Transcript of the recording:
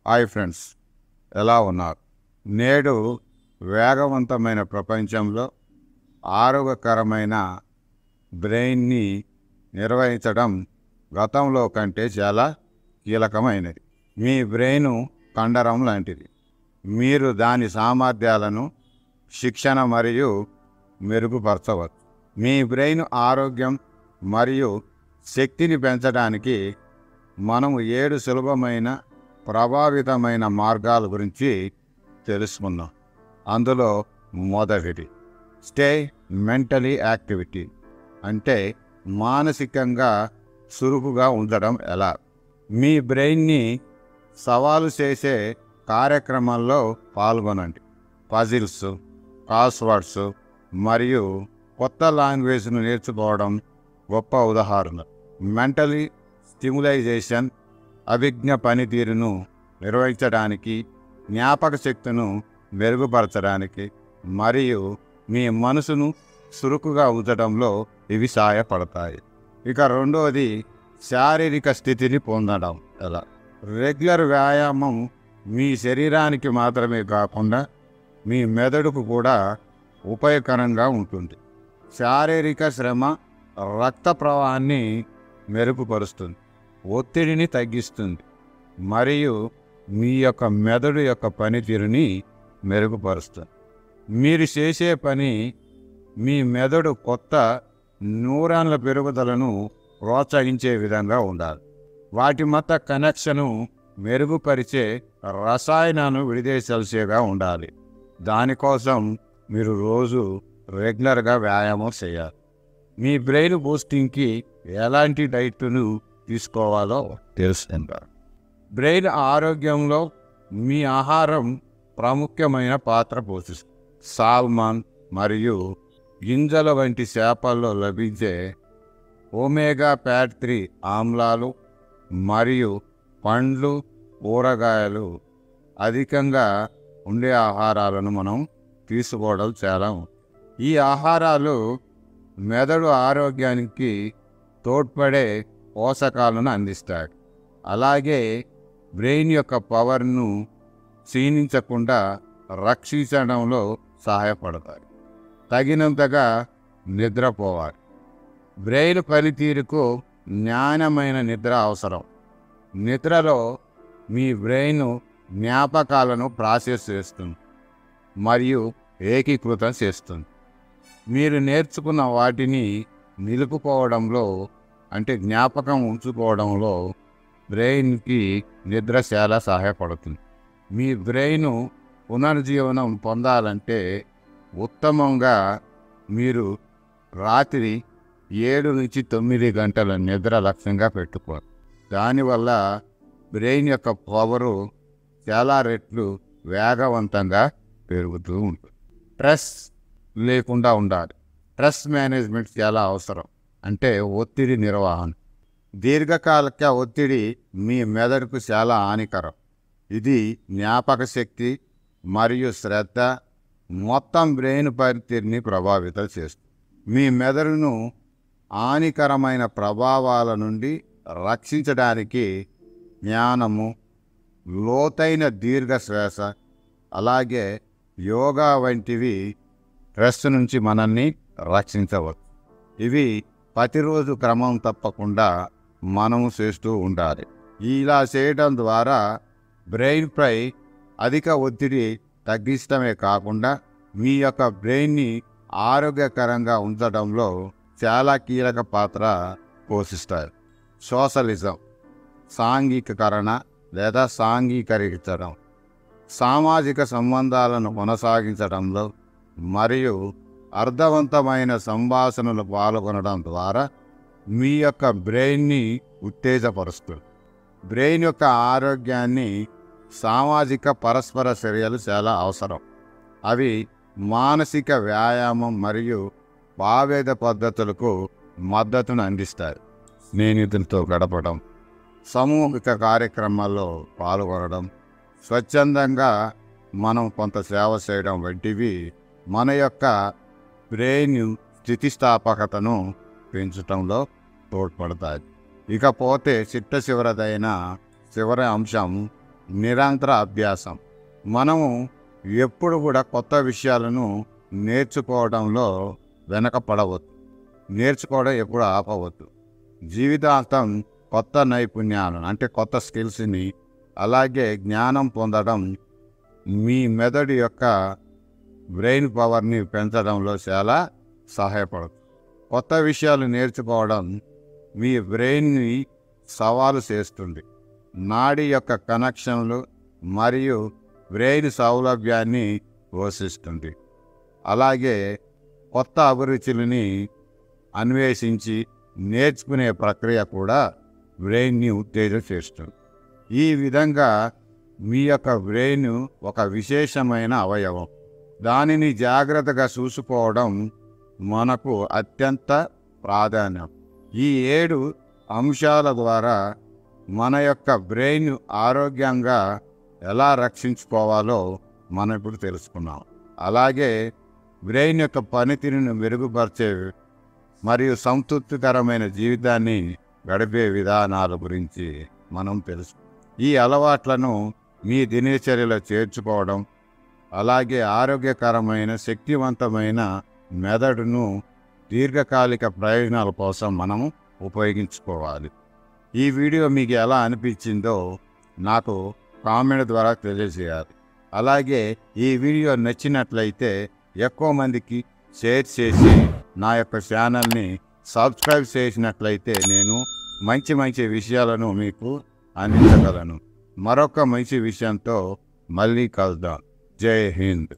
Hi friends, ఎలా ఉన్నారు? నేడు వేగవంతమైన ప్రపంచంలో ఆరోగ్యకరమైన బ్రెయిన్ని నిర్వహించడం గతంలో కంటే చాలా కీలకమైనది. మీ బ్రెయిన్ కండరం లాంటిది. మీరు దాని సామర్థ్యాలను శిక్షణ మరియు మెరుగుపరచవచ్చు. మీ బ్రెయిన్ ఆరోగ్యం మరియు శక్తిని పెంచడానికి మనము 7 సులభమైన ప్రభావితమైన మార్గాల గురించి తెలుసుకుందాం. అందులో మొదటిది స్టే మెంటలీ యాక్టివిటీ, అంటే మానసికంగా చురుకుగా ఉండడం ఎలా. మీ బ్రెయిన్ని సవాలు చేసే కార్యక్రమాల్లో పాల్గొనండి. పజిల్స్, పాస్వర్డ్స్ మరియు కొత్త లాంగ్వేజ్ను నేర్చుకోవడం గొప్ప ఉదాహరణ. మెంటలీ స్టిములైజేషన్ అభిజ్ఞ పనితీరును నిర్వహించడానికి, జ్ఞాపక శక్తిని మెరుగుపరచడానికి మరియు మీ మనసును చురుకుగా ఉంచడంలో ఇవి సహాయపడతాయి. ఇక రెండవది శారీరక స్థితిని పొందడం ఎలా. రెగ్యులర్ వ్యాయామం మీ శరీరానికి మాత్రమే కాకుండా మీ మెదడుకు కూడా ఉపయోగకరంగా ఉంటుంది. శారీరక శ్రమ రక్త ప్రవాహాన్ని మెరుగుపరుస్తుంది, ఒత్తిడిని తగ్గిస్తుంది మరియు మీ యొక్క మెదడు యొక్క పనితీరుని మెరుగుపరుస్తుంది. మీరు చేసే పని మీ మెదడు కొత్త న్యూరాన్ల పెరుగుదలను ప్రోత్సహించే విధంగా ఉండాలి. వాటి మధ్య కనెక్షను మెరుగుపరిచే రసాయనాలను విడుదల ఉండాలి. దానికోసం మీరు రోజు రెగ్యులర్గా వ్యాయామం చేయాలి. మీ బ్రెయిన్ బూస్టింగ్కి ఎలాంటి డైట్ను తీసుకోవాలో తెలుసుకుంటారు. బ్రెయిన్ ఆరోగ్యంలో మీ ఆహారం ప్రాముఖ్యమైన పాత్ర పోషిస్తుంది. సాల్మన్ మరియు గింజల వంటి చేపల్లో లభించే ఒమేగా ఫ్యాట్ 3 ఆమ్లాలు మరియు పండ్లు, కూరగాయలు అధికంగా ఉండే ఆహారాలను మనం తీసుకోవడం చాలా ముఖ్యం. ఈ ఆహారాలు మెదడు ఆరోగ్యానికి తోడ్పడే పోషకాలను అందిస్తాయి. అలాగే బ్రెయిన్ యొక్క పవర్ను క్షీణించకుండా రక్షించడంలో సహాయపడతాయి. తగినంతగా నిద్రపోవాలి. బ్రెయిన్ పనితీరుకు జ్ఞానమైన నిద్ర అవసరం. నిద్రలో మీ బ్రెయిన్ జ్ఞాపకాలను ప్రాసెస్ చేస్తుంది మరియు ఏకీకృతం చేస్తుంది. మీరు నేర్చుకున్న వాటిని నిలుపుకోవడంలో, అంటే జ్ఞాపకం ఉంచుకోవడంలో బ్రెయిన్కి నిద్ర చాలా సహాయపడుతుంది. మీ బ్రెయిన్ పునర్జీవనం పొందాలంటే ఉత్తమంగా మీరు రాత్రి 7 నుంచి 9 గంటల నిద్ర లక్ష్యంగా పెట్టుకోవాలి. దానివల్ల బ్రెయిన్ యొక్క పవరు చాలా రెట్లు వేగవంతంగా పెరుగుతూ ఉంటుంది. స్ట్రెస్ లేకుండా ఉండాలి. స్ట్రెస్ మేనేజ్మెంట్ చాలా అవసరం, అంటే ఒత్తిడి నిర్వహణ. దీర్ఘకాలిక ఒత్తిడి మీ మెదడుకు చాలా హానికరం. ఇది జ్ఞాపక శక్తి మరియు శ్రద్ధ మొత్తం బ్రెయిన్ పనితీరుని ప్రభావితం చేస్తుంది. మీ మెదడును హానికరమైన ప్రభావాల నుండి రక్షించడానికి జ్ఞానము, లోతైన దీర్ఘ శ్వాస, అలాగే యోగా వంటివి స్ట్రెస్ నుంచి మనల్ని రక్షించవచ్చు. ఇవి ప్రతిరోజు క్రమం తప్పకుండా మనము చేస్తూ ఉండాలి. ఇలా చేయడం ద్వారా బ్రెయిన్పై అధిక ఒత్తిడి తగ్గించడమే కాకుండా మీ యొక్క బ్రెయిన్ని ఆరోగ్యకరంగా ఉంచడంలో చాలా కీలక పాత్ర పోషిస్తాయి. సోషలిజం, సాంఘికీకరణ లేదా సాంఘీకరించడం, సామాజిక సంబంధాలను కొనసాగించడంలో మరియు అర్థవంతమైన సంభాషణలు పాల్గొనడం ద్వారా మీ యొక్క బ్రెయిన్ని ఉత్తేజపరుస్తుంది. బ్రెయిన్ యొక్క ఆరోగ్యాన్ని సామాజిక పరస్పర చర్యలు చాలా అవసరం. అవి మానసిక వ్యాయామం మరియు భావేద పద్ధతులకు మద్దతును అందిస్తాయి. స్నేహితులతో గడపడం, సామూహిక కార్యక్రమాల్లో పాల్గొనడం, స్వచ్ఛందంగా మనం కొంత సేవ చేయడం వంటివి మన యొక్క బ్రెయిన్ స్థితిస్థాపకతను పెంచడంలో తోడ్పడతాయి. ఇకపోతే చిట్ట చివరి అంశం నిరంతర అభ్యాసం. మనము ఎప్పుడు కూడా కొత్త విషయాలను నేర్చుకోవడంలో వెనకపడవద్దు. నేర్చుకోవడం ఎప్పుడు ఆపవద్దు. జీవితాంతం కొత్త నైపుణ్యాలను అంటే కొత్త స్కిల్స్ని అలాగే జ్ఞానం పొందడం మీ మెదడు యొక్క బ్రెయిన్ పవర్ని పెంచడంలో చాలా సహాయపడుతుంది. కొత్త విషయాలు నేర్చుకోవడం మీ బ్రెయిన్ని సవాలు చేస్తుంది. నాడి యొక్క కనెక్షన్లు మరియు బ్రెయిన్ సౌలభ్యాన్ని పోషిస్తుంది. అలాగే కొత్త అభిరుచులని అన్వేషించి నేర్చుకునే ప్రక్రియ కూడా బ్రెయిన్ని ఉత్తేజం చేస్తుంది. ఈ విధంగా మీ యొక్క బ్రెయిన్ ఒక విశేషమైన అవయవం. దానిని జాగ్రత్తగా చూసుకోవడం మనకు అత్యంత ప్రాధాన్యం. ఈ 7 అంశాల ద్వారా మన యొక్క బ్రెయిన్ ఆరోగ్యంగా ఎలా రక్షించుకోవాలో మనం ఇప్పుడు తెలుసుకున్నాం. అలాగే బ్రెయిన్ యొక్క పనితీరును మెరుగుపరిచే మరియు సంతృప్తికరమైన జీవితాన్ని గడిపే విధానాల గురించి మనం తెలుసు. ఈ అలవాట్లను మీ దినచర్యలో చేర్చుకోవడం అలాగే ఆరోగ్యకరమైన శక్తివంతమైన మెదడును దీర్ఘకాలిక ప్రయోజనాల కోసం మనము ఉపయోగించుకోవాలి. ఈ వీడియో మీకు ఎలా అనిపించిందో నాకు కామెంట్ ద్వారా తెలియజేయాలి. అలాగే ఈ వీడియో నచ్చినట్లయితే ఎక్కువ మందికి షేర్ చేసి నా యొక్క ఛానల్ని సబ్స్క్రైబ్ చేసినట్లయితే నేను మంచి మంచి విషయాలను మీకు అందించగలను. మరొక మంచి విషయంతో మళ్ళీ కలుద్దాం. జై హింద్.